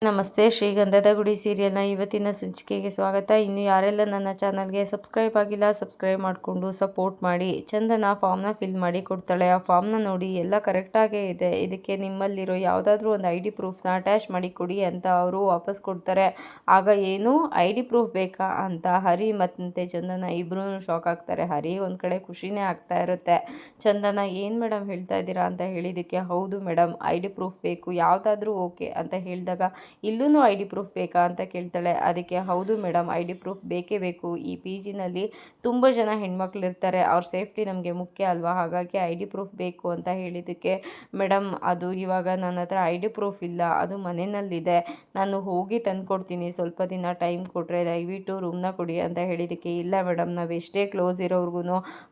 ನಮಸ್ತೆ. ಶ್ರೀಗಂಧದ ಗುಡಿ ಸೀರಿಯಲ್ನ ಇವತ್ತಿನ ಸಂಚಿಕೆಗೆ ಸ್ವಾಗತ. ಇನ್ನು ಯಾರೆಲ್ಲ ನನ್ನ ಚಾನಲ್ಗೆ ಸಬ್ಸ್ಕ್ರೈಬ್ ಆಗಿಲ್ಲ, ಸಬ್ಸ್ಕ್ರೈಬ್ ಮಾಡಿಕೊಂಡು ಸಪೋರ್ಟ್ ಮಾಡಿ. ಚಂದನ ಫಾರ್ಮ್ನ ಫಿಲ್ ಮಾಡಿ ಕೊಡ್ತಾಳೆ. ಆ ಫಾರ್ಮ್ನ ನೋಡಿ ಎಲ್ಲ ಕರೆಕ್ಟಾಗೇ ಇದೆ, ಇದಕ್ಕೆ ನಿಮ್ಮಲ್ಲಿರೋ ಯಾವುದಾದ್ರೂ ಒಂದು ID ಪ್ರೂಫ್ನ ಅಟ್ಯಾಚ್ ಮಾಡಿ ಕೊಡಿ ಅಂತ ಅವರು ವಾಪಸ್ ಕೊಡ್ತಾರೆ. ಆಗ ಏನು ID ಪ್ರೂಫ್ ಬೇಕಾ ಅಂತ ಹರಿ ಮತ್ತು ಚಂದನ ಇಬ್ಬರೂ ಶಾಕ್ ಆಗ್ತಾರೆ. ಹರಿ ಒಂದು ಕಡೆ ಖುಷಿನೇ ಆಗ್ತಾ ಇರುತ್ತೆ. ಚಂದನ ಏನು ಮೇಡಮ್ ಹೇಳ್ತಾ ಇದ್ದೀರಾ ಅಂತ ಹೇಳಿದ್ದಕ್ಕೆ, ಹೌದು ಮೇಡಮ್ ID ಪ್ರೂಫ್ ಬೇಕು, ಯಾವುದಾದ್ರೂ ಓಕೆ ಅಂತ ಹೇಳಿದಾಗ, ಇಲ್ಲೂ ID ಪ್ರೂಫ್ ಬೇಕಾ ಅಂತ ಕೇಳ್ತಾಳೆ. ಅದಕ್ಕೆ ಹೌದು ಮೇಡಮ್ ID ಪ್ರೂಫ್ ಬೇಕೇ ಬೇಕು, ಈ PGನಲ್ಲಿ ತುಂಬ ಜನ ಹೆಣ್ಮಕ್ಳು ಇರ್ತಾರೆ, ಅವ್ರ ಸೇಫ್ಟಿ ನಮಗೆ ಮುಖ್ಯ ಅಲ್ವಾ, ಹಾಗಾಗಿ ID ಪ್ರೂಫ್ ಬೇಕು ಅಂತ ಹೇಳಿದ್ದಕ್ಕೆ, ಮೇಡಮ್ ಅದು ಇವಾಗ ನನ್ನ ಹತ್ರ ID ಪ್ರೂಫ್ ಇಲ್ಲ, ಅದು ಮನೆಯಲ್ಲಿದೆ, ನಾನು ಹೋಗಿ ತಂದುಕೊಡ್ತೀನಿ, ಸ್ವಲ್ಪ ದಿನ ಟೈಮ್ ಕೊಟ್ಟರೆ ದಯವಿಟ್ಟು ರೂಮ್ನ ಕೊಡಿ ಅಂತ ಹೇಳಿದ್ದಕ್ಕೆ, ಇಲ್ಲ ಮೇಡಮ್ ನಾವು ಎಷ್ಟೇ ಕ್ಲೋಸ್ ಇರೋರ್ಗು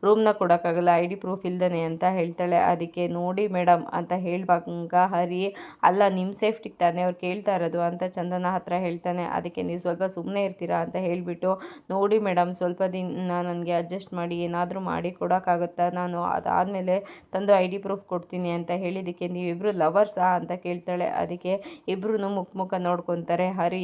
ರೂಮ್ನ ಕೊಡೋಕ್ಕಾಗಲ್ಲ ID ಪ್ರೂಫ್ ಇಲ್ದೇ ಅಂತ ಹೇಳ್ತಾಳೆ. ಅದಕ್ಕೆ ನೋಡಿ ಮೇಡಮ್ ಅಂತ ಹೇಳುವಾಗ ಹರಿ, ಅಲ್ಲ ನಿಮ್ಮ ಸೇಫ್ಟಿಗೆ ತಾನೇ ಅವ್ರು ಕೇಳ್ತಾ ಇರೋದು ಅಂತ ಚಂದನ ಹತ್ರ ಹೇಳ್ತಾನೆ. ಅದಕ್ಕೆ ನೀವು ಸ್ವಲ್ಪ ಸುಮ್ಮನೆ ಇರ್ತೀರಾ ಅಂತ ಹೇಳಿಬಿಟ್ಟು, ನೋಡಿ ಮೇಡಮ್ ಸ್ವಲ್ಪ ದಿನ ನನಗೆ ಅಡ್ಜಸ್ಟ್ ಮಾಡಿ ಏನಾದರೂ ಮಾಡಿ ಕೊಡೋಕ್ಕಾಗುತ್ತಾ, ನಾನು ಅದಾದಮೇಲೆ ತಂದು ID ಪ್ರೂಫ್ ಕೊಡ್ತೀನಿ ಅಂತ ಹೇಳಿದ್ದಕ್ಕೆ, ನೀವಿಬ್ಬರು ಲವರ್ಸಾ ಅಂತ ಕೇಳ್ತಾಳೆ. ಅದಕ್ಕೆ ಇಬ್ಬರೂ ಮುಖ ನೋಡ್ಕೊತಾರೆ. ಹರಿ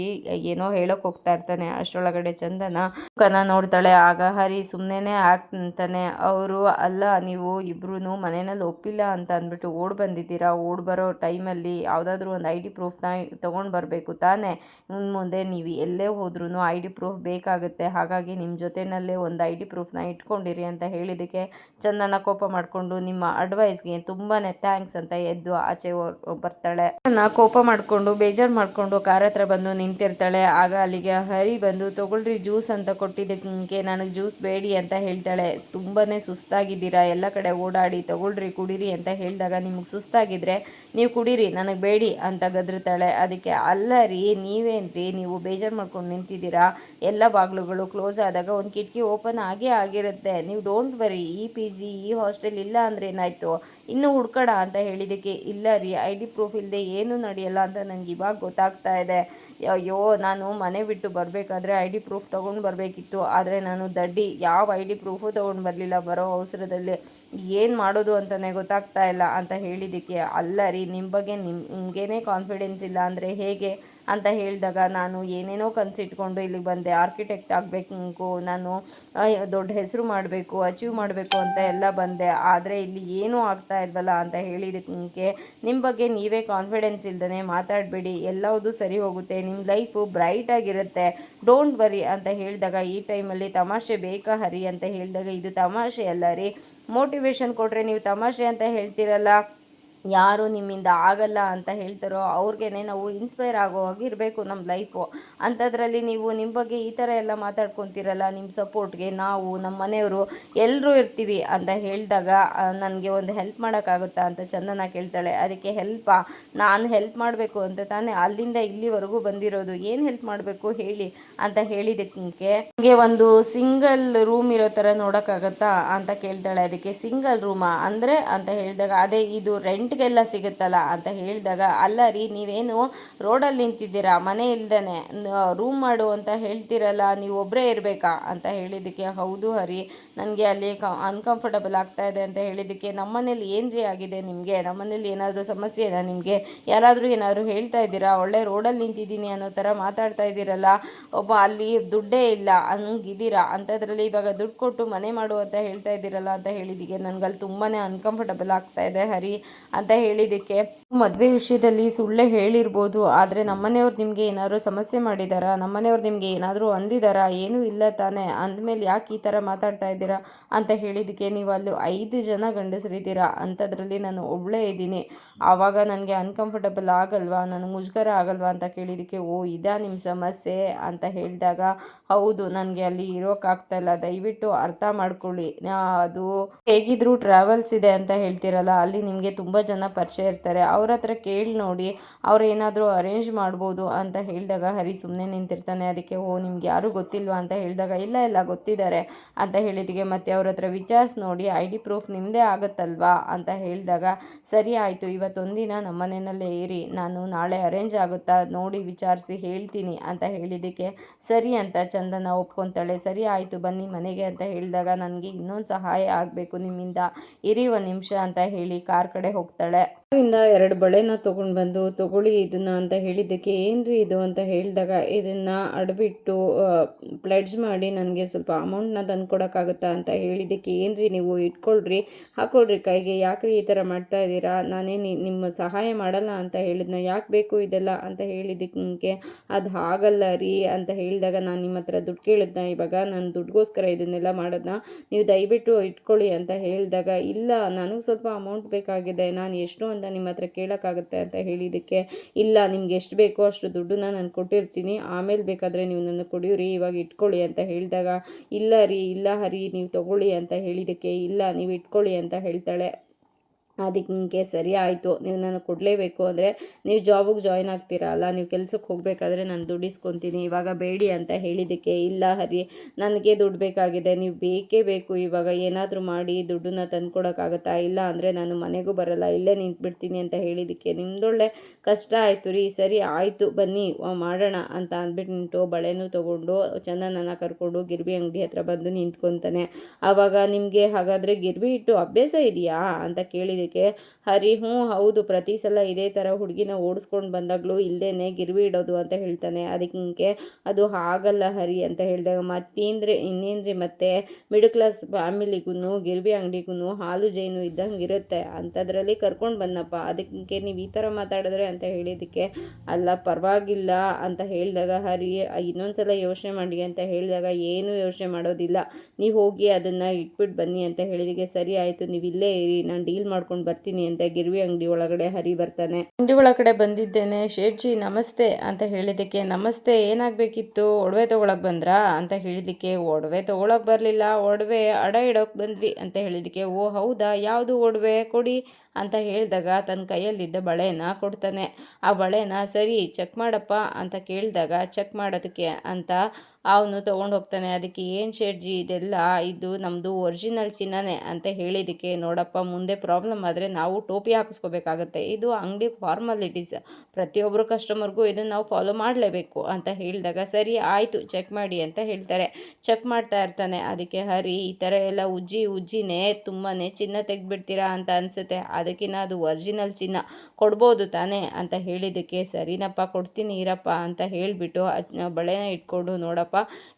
ಏನೋ ಹೇಳೋಕೆ ಹೋಗ್ತಾ ಇರ್ತಾನೆ, ಅಷ್ಟರೊಳಗಡೆ ಚಂದನ ಮುಖನ ನೋಡ್ತಾಳೆ. ಆಗ ಹರಿ ಸುಮ್ಮನೆ ಆಗ್ತಾನೆ. ಅವರು, ಅಲ್ಲ ನೀವು ಇಬ್ಬರೂ ಮನೆಯಲ್ಲಿ ಒಪ್ಪಿಲ್ಲ ಅಂತ ಅಂದ್ಬಿಟ್ಟು ಓಡ್ ಬಂದಿದ್ದೀರಾ, ಓಡ್ ಬರೋ ಟೈಮಲ್ಲಿ ಯಾವುದಾದ್ರೂ ಒಂದು ID ಪ್ರೂಫ್ನ ತೊಗೊಂಡು ಬರಬೇಕು ತಾನೇ, ಮುಂದೆ ನೀವು ಎಲ್ಲೇ ಹೋದ್ರೂ ID ಪ್ರೂಫ್ ಬೇಕಾಗುತ್ತೆ, ಹಾಗಾಗಿ ನಿಮ್ಮ ಜೊತೆಯಲ್ಲೇ ಒಂದು ID ಪ್ರೂಫ್ನ ಇಟ್ಕೊಂಡಿರಿ ಅಂತ ಹೇಳಿದ್ದಕ್ಕೆ ಚಂದನ ಕೋಪ ಮಾಡಿಕೊಂಡು, ನಿಮ್ಮ ಅಡ್ವೈಸ್ಗೆ ತುಂಬಾ ಥ್ಯಾಂಕ್ಸ್ ಅಂತ ಎದ್ದು ಆಚೆ ಬರ್ತಾಳೆ. ಕೋಪ ಮಾಡಿಕೊಂಡು ಬೇಜಾರು ಮಾಡಿಕೊಂಡು ಕಾರ್ ಹತ್ರ ಬಂದು ನಿಂತಿರ್ತಾಳೆ. ಆಗ ಅಲ್ಲಿಗೆ ಹರಿ ಬಂದು, ತಗೊಳ್ರಿ ಜ್ಯೂಸ್ ಅಂತ ಕೊಟ್ಟಿದ್ದಕ್ಕೆ ನನಗೆ ಜ್ಯೂಸ್ ಬೇಡಿ ಅಂತ ಹೇಳ್ತಾಳೆ. ತುಂಬಾ ಸುಸ್ತಾಗಿದ್ದೀರಾ, ಎಲ್ಲ ಕಡೆ ಓಡಾಡಿ, ತಗೊಳ್ರಿ ಕುಡೀರಿ ಅಂತ ಹೇಳಿದಾಗ, ನಿಮಗೆ ಸುಸ್ತಾಗಿದ್ದರೆ ನೀವು ಕುಡೀರಿ, ನನಗೆ ಬೇಡಿ ಅಂತ ಗದರ್ತಾಳೆ. ಅದಕ್ಕೆ, ಅಲ್ಲ ರೀ ನೀವೇನ್ರಿ ನೀವು ಬೇಜಾರು ಮಾಡ್ಕೊಂಡು ನಿಂತಿದ್ದೀರಾ, ಎಲ್ಲ ಬಾಗಿಲುಗಳು ಕ್ಲೋಸ್ ಆದಾಗ ಒಂದು ಕಿಟಕಿ ಓಪನ್ ಆಗೇ ಆಗಿರುತ್ತೆ, ನೀವು ಡೋಂಟ್ ವರಿ, ಈ PG ಈ ಹಾಸ್ಟೆಲ್ ಇಲ್ಲ ಅಂದರೆ ಏನಾಯಿತು, ಇನ್ನೂ ಹುಡ್ಕೋಣ ಅಂತ ಹೇಳಿದ್ದಕ್ಕೆ, ಇಲ್ಲ ರೀ ID ಪ್ರೂಫ್ ಇಲ್ಲದೆ ಏನೂ ನಡೆಯಲ್ಲ ಅಂತ ನನಗೆ ಇವಾಗ ಗೊತ್ತಾಗ್ತಾ ಇದೆ, ಅಯ್ಯೋ ನಾನು ಮನೆ ಬಿಟ್ಟು ಬರಬೇಕಾದ್ರೆ ID ಪ್ರೂಫ್ ತೊಗೊಂಡು ಬರಬೇಕಿತ್ತು, ಆದರೆ ನಾನು ದಡ್ಡಿ ಯಾವ ID ಪ್ರೂಫು ತೊಗೊಂಡು ಬರಲಿಲ್ಲ, ಬರೋ ಅವಸರದಲ್ಲಿ ಏನು ಮಾಡೋದು ಅಂತಲೇ ಗೊತ್ತಾಗ್ತಾ ಇಲ್ಲ ಅಂತ ಹೇಳಿದ್ದಕ್ಕೆ, ಅಲ್ಲ ರೀ ನಿಮ್ಮ ಬಗ್ಗೆ ನಿಮಗೇನೇ ಕಾನ್ಫಿಡೆನ್ಸ್ ಇಲ್ಲ ಅಂದರೆ ಹೇಗೆ ಅಂತ ಹೇಳಿದಾಗ, ನಾನು ಏನೇನೋ ಕನಸಿಟ್ಕೊಂಡು ಇಲ್ಲಿಗೆ ಬಂದೆ, ಆರ್ಕಿಟೆಕ್ಟ್ ಆಗಬೇಕು, ನಾನು ದೊಡ್ಡ ಹೆಸರು ಮಾಡಬೇಕು, ಅಚೀವ್ ಮಾಡಬೇಕು ಅಂತ ಎಲ್ಲ ಬಂದೆ, ಆದರೆ ಇಲ್ಲಿ ಏನೂ ಆಗ್ತಾ ಇಲ್ವಲ್ಲ ಅಂತ ಹೇಳಿದ್ದಕ್ಕೆ, ನಿಮ್ಮ ಬಗ್ಗೆ ನೀವೇ ಕಾನ್ಫಿಡೆನ್ಸ್ ಇಲ್ದೇ ಮಾತಾಡಬೇಡಿ, ಎಲ್ಲವೂ ಸರಿ ಹೋಗುತ್ತೆ, ನಿಮ್ಮ ಲೈಫು ಬ್ರೈಟಾಗಿರುತ್ತೆ, ಡೋಂಟ್ ವರಿ ಅಂತ ಹೇಳಿದಾಗ, ಈ ಟೈಮಲ್ಲಿ ತಮಾಷೆ ಬೇಕಾ ಹರಿ ಅಂತ ಹೇಳಿದಾಗ, ಇದು ತಮಾಷೆ ಅಲ್ಲ ರೀ, ಮೋಟಿವೇಶನ್ ಕೊಟ್ಟರೆ ನೀವು ತಮಾಷೆ ಅಂತ ಹೇಳ್ತಿರಲ್ಲ, ಯಾರು ನಿಮ್ಮಿಂದ ಆಗಲ್ಲ ಅಂತ ಹೇಳ್ತಾರೋ ಅವ್ರಿಗೇ ನಾವು ಇನ್ಸ್ಪೈರ್ ಆಗೋ ಹಾಗೆ ಇರಬೇಕು ನಮ್ಮ ಲೈಫು, ಅಂಥದ್ರಲ್ಲಿ ನೀವು ನಿಮ್ಮ ಬಗ್ಗೆ ಈ ಥರ ಎಲ್ಲ ಮಾತಾಡ್ಕೊತೀರಲ್ಲ, ನಿಮ್ಮ ಸಪೋರ್ಟ್ಗೆ ನಾವು ನಮ್ಮ ಮನೆಯವರು ಎಲ್ಲರೂ ಇರ್ತೀವಿ ಅಂತ ಹೇಳಿದಾಗ, ನನಗೆ ಒಂದು ಹೆಲ್ಪ್ ಮಾಡೋಕ್ಕಾಗುತ್ತಾ ಅಂತ ಚಂದನ ಕೇಳ್ತಾಳೆ. ಅದಕ್ಕೆ, ಹೆಲ್ಪಾ, ನಾನು ಹೆಲ್ಪ್ ಮಾಡಬೇಕು ಅಂತ ತಾನೇ ಅಲ್ಲಿಂದ ಇಲ್ಲಿವರೆಗೂ ಬಂದಿರೋದು, ಏನು ಹೆಲ್ಪ್ ಮಾಡಬೇಕು ಹೇಳಿ ಅಂತ ಹೇಳಿದ್ದಕ್ಕೆ, ನನಗೆ ಒಂದು ಸಿಂಗಲ್ ರೂಮ್ ಇರೋ ಥರ ನೋಡೋಕ್ಕಾಗತ್ತಾ ಅಂತ ಕೇಳ್ತಾಳೆ. ಅದಕ್ಕೆ, ಸಿಂಗಲ್ ರೂಮಾ ಅಂದರೆ ಅಂತ ಹೇಳಿದಾಗ, ಅದೇ ಇದು ರೆಂಟ್ಗೆಲ್ಲ ಸಿಗುತ್ತಲ್ಲ ಅಂತ ಹೇಳಿದಾಗ, ಅಲ್ಲ ರೀ ನೀವೇನು ರೋಡಲ್ಲಿ ನಿಂತಿದ್ದೀರಾ, ಮನೆ ಇಲ್ದೇ ರೂಮ್ ಮಾಡು ಅಂತ ಹೇಳ್ತಿರಲ್ಲ, ನೀವು ಒಬ್ಬರೇ ಇರಬೇಕಾ ಅಂತ ಹೇಳಿದ್ದಕ್ಕೆ, ಹೌದು ಹರಿ ನನಗೆ ಅಲ್ಲಿ ಅನ್ಕಂಫರ್ಟಬಲ್ ಆಗ್ತಾ ಇದೆ ಅಂತ ಹೇಳಿದ್ದಕ್ಕೆ, ನಮ್ಮನೇಲಿ ಏನು ರೀ ಆಗಿದೆ ನಿಮಗೆ, ನಮ್ಮನೇಲಿ ಏನಾದರೂ ಸಮಸ್ಯೆ ಇದೆ ನಿಮಗೆ, ಯಾರಾದರೂ ಏನಾದರೂ ಹೇಳ್ತಾ ಇದ್ದೀರಾ, ಒಳ್ಳೆ ರೋಡಲ್ಲಿ ನಿಂತಿದ್ದೀನಿ ಅನ್ನೋ ಥರ ಮಾತಾಡ್ತಾ ಇದ್ದೀರಲ್ಲ, ಒಬ್ಬ ಅಲ್ಲಿ ದುಡ್ಡೇ ಇಲ್ಲ ಹಂಗಿದ್ದೀರಾ, ಅಂಥದ್ರಲ್ಲಿ ಇವಾಗ ದುಡ್ಡು ಕೊಟ್ಟು ಮನೆ ಮಾಡು ಅಂತ ಹೇಳ್ತಾ ಇದ್ದೀರಲ್ಲ ಅಂತ ಹೇಳಿದ್ದಕ್ಕೆ, ನನಗಲ್ಲಿ ತುಂಬಾ ಅನ್ಕಂಫರ್ಟಬಲ್ ಆಗ್ತಾ ಇದೆ ಹರಿ ಅಂತ ಹೇಳಿದ್ದಕ್ಕೆ, ಮದುವೆ ವಿಷಯದಲ್ಲಿ ಸುಳ್ಳೇ ಹೇಳಿರ್ಬೋದು, ಆದರೆ ನಮ್ಮನೆಯವ್ರು ನಿಮಗೆ ಏನಾದರೂ ಸಮಸ್ಯೆ ಮಾಡಿದಾರಾ, ನಮ್ಮನೆಯವ್ರು ನಿಮಗೆ ಏನಾದರೂ ಅಂದಿದ್ದಾರಾ, ಏನೂ ಇಲ್ಲ ತಾನೇ, ಅಂದಮೇಲೆ ಯಾಕೆ ಈ ಥರ ಮಾತಾಡ್ತಾ ಇದ್ದೀರಾ ಅಂತ ಹೇಳಿದ್ದಕ್ಕೆ, ನೀವು ಅಲ್ಲಿ 5 ಜನ ಗಂಡಸರಿದ್ದೀರಾ, ಅಂಥದ್ರಲ್ಲಿ ನಾನು ಒಬ್ಬಳೇ ಇದ್ದೀನಿ, ಆವಾಗ ನನಗೆ ಅನ್ಕಂಫರ್ಟಬಲ್ ಆಗಲ್ವಾ, ನನಗೆ ಮುಜುಗರ ಆಗಲ್ವಾ ಅಂತ ಕೇಳಿದ್ದಕ್ಕೆ, ಓ ಇದಾ ನಿಮ್ಮ ಸಮಸ್ಯೆ ಅಂತ ಹೇಳಿದಾಗ, ಹೌದು ನನಗೆ ಅಲ್ಲಿ ಇರೋಕ್ಕಾಗ್ತಾಯಿಲ್ಲ, ದಯವಿಟ್ಟು ಅರ್ಥ ಮಾಡ್ಕೊಳ್ಳಿ, ಅದು ಹೇಗಿದ್ದರೂ ಟ್ರಾವೆಲ್ಸ್ ಇದೆ ಅಂತ ಹೇಳ್ತಿರಲ್ಲ, ಅಲ್ಲಿ ನಿಮಗೆ ತುಂಬ ಜನ ಪರಿಚಯ ಇರ್ತಾರೆ, ಅವ್ರ ಹತ್ರ ಕೇಳಿ ನೋಡಿ, ಅವ್ರು ಏನಾದರೂ ಅರೇಂಜ್ ಮಾಡ್ಬೋದು ಅಂತ ಹೇಳಿದಾಗ, ಹರಿ ಸುಮ್ಮನೆ ನಿಂತಿರ್ತಾನೆ. ಅದಕ್ಕೆ, ಓ ನಿಮ್ಗೆ ಯಾರೂ ಗೊತ್ತಿಲ್ವಾ ಅಂತ ಹೇಳಿದಾಗ, ಇಲ್ಲ ಗೊತ್ತಿದ್ದಾರೆ ಅಂತ ಹೇಳಿದಿಗೆ, ಮತ್ತು ಅವ್ರ ಹತ್ರ ವಿಚಾರಿಸಿ ನೋಡಿ ID ಪ್ರೂಫ್ ನಿಮ್ಮದೇ ಆಗುತ್ತಲ್ವಾ ಅಂತ ಹೇಳಿದಾಗ, ಸರಿ ಆಯಿತು ಇವತ್ತೊಂದಿನ ನಮ್ಮ ಮನೆಯಲ್ಲೇ ಇರಿ, ನಾನು ನಾಳೆ ಅರೇಂಜ್ ಆಗುತ್ತಾ ನೋಡಿ ವಿಚಾರಿಸಿ ಹೇಳ್ತೀನಿ ಅಂತ ಹೇಳಿದ್ದಕ್ಕೆ, ಸರಿ ಅಂತ ಚಂದನ ಒಪ್ಕೊತಾಳೆ. ಸರಿ ಆಯಿತು ಬನ್ನಿ ಮನೆಗೆ ಅಂತ ಹೇಳಿದಾಗ, ನನಗೆ ಇನ್ನೊಂದು ಸಹಾಯ ಆಗಬೇಕು ನಿಮ್ಮಿಂದ, ಇರಿ ಒಂದು ನಿಮಿಷ ಅಂತ ಹೇಳಿ ಕಾರ್ ಕಡೆ ಹೋಗ್ತಾಳೆ. ಇಂದ 2 ಬಳೆನ ತೊಗೊಂಡು ಬಂದು ತಗೊಳ್ಳಿ ಇದನ್ನು ಅಂತ ಹೇಳಿದ್ದಕ್ಕೆ ಏನ್ರಿ ಇದು ಅಂತ ಹೇಳಿದಾಗ ಇದನ್ನು ಅಡ್ಬಿಟ್ಟು ಪ್ಲೆಡ್ಜ್ ಮಾಡಿ ನನಗೆ ಸ್ವಲ್ಪ ಅಮೌಂಟ್ನ ತಂದು ಕೊಡೋಕ್ಕಾಗುತ್ತಾ ಅಂತ ಹೇಳಿದ್ದಕ್ಕೆ ಏನ್ರಿ ನೀವು ಇಟ್ಕೊಳ್ರಿ ಹಾಕೊಳ್ರಿ ಕೈಗೆ, ಯಾಕ್ರಿ ಈ ಥರ ಮಾಡ್ತಾ ಇದ್ದೀರಾ, ನಾನೇ ನಿಮ್ಮ ಸಹಾಯ ಮಾಡಲ್ಲ ಅಂತ ಹೇಳಿದ್ನ, ಯಾಕೆ ಬೇಕು ಇದೆಲ್ಲ ಅಂತ ಹೇಳಿದ್ದಕ್ಕೆ ಅದು ಹಾಗಲ್ಲ ರೀ ಅಂತ ಹೇಳಿದಾಗ ನಾನು ನಿಮ್ಮ ಹತ್ರ ದುಡ್ಡು ಕೇಳಿದ್ನ, ಇವಾಗ ನಾನು ದುಡ್ಡಿಗೋಸ್ಕರ ಇದನ್ನೆಲ್ಲ ಮಾಡೋದನ್ನ, ನೀವು ದಯವಿಟ್ಟು ಇಟ್ಕೊಳ್ಳಿ ಅಂತ ಹೇಳಿದಾಗ ಇಲ್ಲ ನನಗೆ ಸ್ವಲ್ಪ ಅಮೌಂಟ್ ಬೇಕಾಗಿದೆ, ನಾನು ಎಷ್ಟು ಅಂತ ನಿಮ್ಮ ಹತ್ರ ಕೇಳೋಕ್ಕಾಗುತ್ತೆ ಅಂತ ಹೇಳಿದ್ದಕ್ಕೆ ಇಲ್ಲ ನಿಮ್ಗೆ ಎಷ್ಟು ಬೇಕೋ ಅಷ್ಟು ದುಡ್ಡನ್ನ ನಾನು ಕೊಟ್ಟಿರ್ತೀನಿ, ಆಮೇಲೆ ಬೇಕಾದರೆ ನೀವು ನನ್ನ ಕೊಡಿವ್ರಿ, ಇವಾಗ ಇಟ್ಕೊಳ್ಳಿ ಅಂತ ಹೇಳಿದಾಗ ಇಲ್ಲ ರೀ ಇಲ್ಲ ಹರಿ ನೀವು ತಗೊಳ್ಳಿ ಅಂತ ಹೇಳಿದ್ದಕ್ಕೆ ಇಲ್ಲ ನೀವು ಇಟ್ಕೊಳ್ಳಿ ಅಂತ ಹೇಳ್ತಾಳೆ. ಅದಕ್ಕೆ ಸರಿ ಆಯಿತು, ನೀವು ನನಗೆ ಕೊಡಲೇಬೇಕು ಅಂದರೆ ನೀವು ಜಾಬಿಗೆ ಜಾಯ್ನ್ ಆಗ್ತೀರಾ ಅಲ್ಲ, ನೀವು ಕೆಲಸಕ್ಕೆ ಹೋಗಬೇಕಾದ್ರೆ ನಾನು ದುಡ್ಡು ಇಸ್ಕೊತೀನಿ, ಇವಾಗ ಬೇಡಿ ಅಂತ ಹೇಳಿದ್ದಕ್ಕೆ ಇಲ್ಲ ಹರಿ ನನಗೆ ದುಡ್ಡು ಬೇಕಾಗಿದೆ, ನೀವು ಬೇಕೇ ಬೇಕು, ಇವಾಗ ಏನಾದರೂ ಮಾಡಿ ದುಡ್ಡನ್ನ ತಂದುಕೊಡೋಕ್ಕಾಗತ್ತಾ, ಇಲ್ಲ ಅಂದರೆ ನಾನು ಮನೆಗೂ ಬರಲ್ಲ ಇಲ್ಲೇ ನಿಂತ್ಬಿಡ್ತೀನಿ ಅಂತ ಹೇಳಿದ್ದಕ್ಕೆ ನಿಮ್ಮದೊಳ್ಳೆ ಕಷ್ಟ ಆಯಿತು ರೀ, ಸರಿ ಆಯಿತು ಬನ್ನಿ ಮಾಡೋಣ ಅಂತ ಅಂದ್ಬಿಟ್ಟು ಬಳೆನೂ ತೊಗೊಂಡು ಚಂದನನ ಕರ್ಕೊಂಡು ಗಿರ್ಬಿ ಅಂಗಡಿ ಹತ್ರ ಬಂದು ನಿಂತ್ಕೊತಾನೆ. ಆವಾಗ ನಿಮಗೆ ಹಾಗಾದರೆ ಗಿರ್ಬಿ ಇಟ್ಟು ಅಭ್ಯಾಸ ಇದೆಯಾ ಅಂತ ಕೇಳಿದೆ. ಹರಿ ಹ್ಞೂ ಹೌದು, ಪ್ರತಿ ಸಲ ಇದೇ ಥರ ಹುಡುಗಿನ ಓಡಿಸ್ಕೊಂಡು ಬಂದಾಗಲೂ ಇಲ್ಲದೇ ಗಿರ್ವಿ ಇಡೋದು ಅಂತ ಹೇಳ್ತಾನೆ. ಅದಕ್ಕೆ ಅದು ಹಾಗಲ್ಲ ಹರಿ ಅಂತ ಹೇಳಿದಾಗ ಇನ್ನೇನ್ರಿ ಮತ್ತೆ ಮಿಡಲ್ ಕ್ಲಾಸ್ ಫ್ಯಾಮಿಲಿಗೂ ಗಿರ್ಬಿ ಅಂಗಡಿಗೂ ಹಾಲು ಜೈನು ಇದ್ದಂಗೆ ಇರುತ್ತೆ, ಅಂಥದ್ರಲ್ಲಿ ಕರ್ಕೊಂಡು ಬಂದಪ್ಪ, ಅದಕ್ಕೆ ನೀವು ಈ ಥರ ಮಾತಾಡಿದ್ರೆ ಅಂತ ಹೇಳಿದ್ದಕ್ಕೆ ಅಲ್ಲ ಪರವಾಗಿಲ್ಲ ಅಂತ ಹೇಳಿದಾಗ ಹರಿ ಇನ್ನೊಂದು ಸಲ ಯೋಚನೆ ಮಾಡಿ ಅಂತ ಹೇಳಿದಾಗ ಏನೂ ಯೋಚನೆ ಮಾಡೋದಿಲ್ಲ, ನೀವು ಹೋಗಿ ಅದನ್ನು ಇಟ್ಬಿಟ್ಟು ಬನ್ನಿ ಅಂತ ಹೇಳಿದಕ್ಕೆ ಸರಿ ಆಯಿತು ನೀವು ಇಲ್ಲೇ ಇರಿ ನಾನು ಡೀಲ್ ಮಾಡ್ಕೊಂಡು ಬರ್ತೀನಿ ಅಂತ ಗಿರ್ವಿ ಅಂಗಡಿ ಒಳಗಡೆ ಹರಿ ಬರ್ತಾನೆ. ಅಂಗಡಿ ಒಳಗಡೆ ಬಂದಿದ್ದೇನೆ ಶೇಠ್ಜಿ ನಮಸ್ತೆ ಅಂತ ಹೇಳಿದ್ದಕ್ಕೆ ನಮಸ್ತೆ ಏನಾಗಬೇಕಿತ್ತು, ಒಡವೆ ತೊಗೊಳಕ್ಕೆ ಬಂದ್ರಾ ಅಂತ ಹೇಳಿದ್ದಕ್ಕೆ ಒಡವೆ ತೊಗೊಳಕ್ಕೆ ಬರಲಿಲ್ಲ, ಒಡವೆ ಅಡ ಇಡೋಕೆ ಬಂದ್ವಿ ಅಂತ ಹೇಳಿದ್ದಕ್ಕೆ ಓ ಹೌದಾ ಯಾವುದು ಒಡವೆ ಕೊಡಿ ಅಂತ ಹೇಳಿದಾಗ ತನ್ನ ಕೈಯಲ್ಲಿದ್ದ ಬಳೆನ ಕೊಡ್ತಾನೆ. ಆ ಬಳೆನ ಸರಿ ಚೆಕ್ ಮಾಡಪ್ಪ ಅಂತ ಕೇಳಿದಾಗ ಚೆಕ್ ಮಾಡೋದಕ್ಕೆ ಅಂತ ಅವನು ತೊಗೊಂಡು ಹೋಗ್ತಾನೆ. ಅದಕ್ಕೆ ಏನು ಶೇಠ್ಜಿ ಇದೆಲ್ಲ ಇದು ನಮ್ಮದು ಒರಿಜಿನಲ್ ಚಿನ್ನನೇ ಅಂತ ಹೇಳಿದ್ದಕ್ಕೆ ನೋಡಪ್ಪ ಮುಂದೆ ಪ್ರಾಬ್ಲಮ್ ಆದರೆ ನಾವು ಟೋಪಿ ಹಾಕಿಸ್ಕೋಬೇಕಾಗತ್ತೆ, ಇದು ಅಂಗಡಿ ಫಾರ್ಮಾಲಿಟೀಸ್, ಪ್ರತಿಯೊಬ್ಬರು ಕಸ್ಟಮರ್ಗೂ ಇದನ್ನು ನಾವು ಫಾಲೋ ಮಾಡಲೇಬೇಕು ಅಂತ ಹೇಳಿದಾಗ ಸರಿ ಆಯಿತು ಚೆಕ್ ಮಾಡಿ ಅಂತ ಹೇಳ್ತಾರೆ. ಚೆಕ್ ಮಾಡ್ತಾ ಇರ್ತಾನೆ. ಅದಕ್ಕೆ ಹರಿ ಈ ಥರ ಎಲ್ಲ ಉಜ್ಜಿನೇ ತುಂಬಾ ಚಿನ್ನ ತೆಗೆದುಬಿಡ್ತೀರಾ ಅಂತ ಅನಿಸುತ್ತೆ, ಅದಕ್ಕಿಂತ ಅದು ಒರಿಜಿನಲ್ ಚಿನ್ನ ಕೊಡ್ಬೋದು ತಾನೇ ಅಂತ ಹೇಳಿದ್ದಕ್ಕೆ ಸರಿನಪ್ಪ ಕೊಡ್ತೀನಿ ಇರಪ್ಪ ಅಂತ ಹೇಳಿಬಿಟ್ಟು ಬಳೆನ ಇಟ್ಕೊಂಡು ನೋಡಪ್ಪ